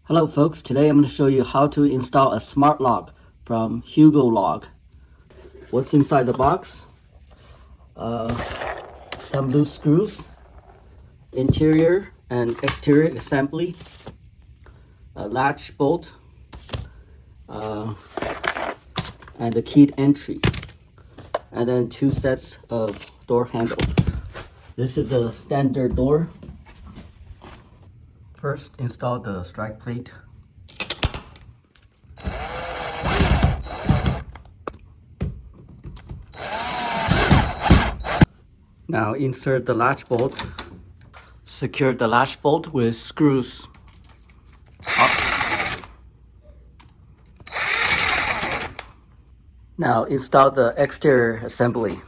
Hello folks, today I'm going to show you how to install a smart lock from Hugolog. What's inside the box? Some loose screws, interior and exterior assembly, a latch bolt, and a keyed entry, and then 2 sets of door handles. This is a standard door. First, install the strike plate. Now insert the latch bolt. Secure the latch bolt with screws. Now install the exterior assembly.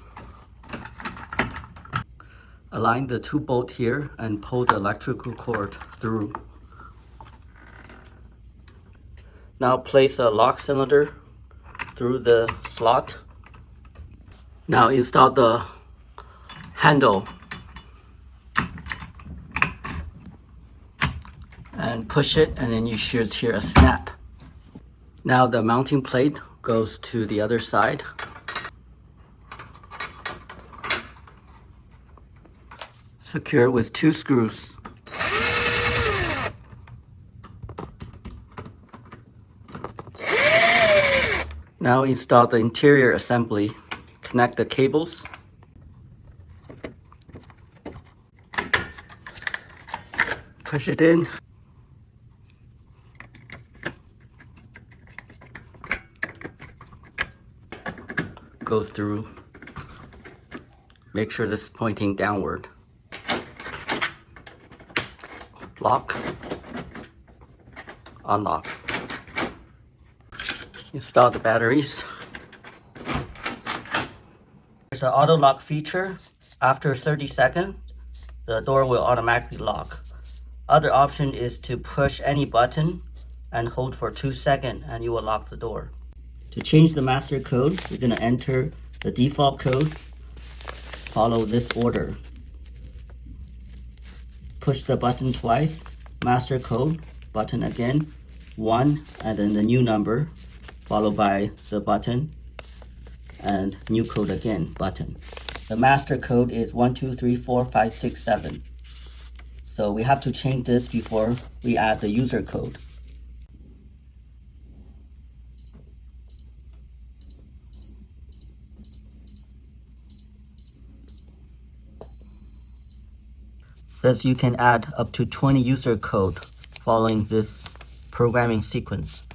Align the 2 bolts here and pull the electrical cord through. Now place a lock cylinder through the slot. Now install the handle and push it, and then you should hear a snap. Now the mounting plate goes to the other side. Secure with 2 screws. Now install the interior assembly. Connect the cables. Push it in. Go through. Make sure this is pointing downward. Lock. Unlock. Install the batteries. There's an auto lock feature. After 30 seconds, the door will automatically lock. Other option is to push any button and hold for 2 seconds and you will lock the door. To change the master code, you're going to enter the default code. Follow this order. Push the button twice, master code, button again, 1, and then the new number, followed by the button, and new code again, button. The master code is 1, 2, 3, 4, 5, 6, 7. So we have to change this before we add the user code. Says you can add up to 20 user code following this programming sequence.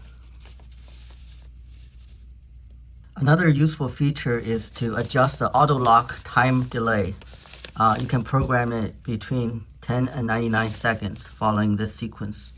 Another useful feature is to adjust the auto lock time delay. You can program it between 10 and 99 seconds following this sequence.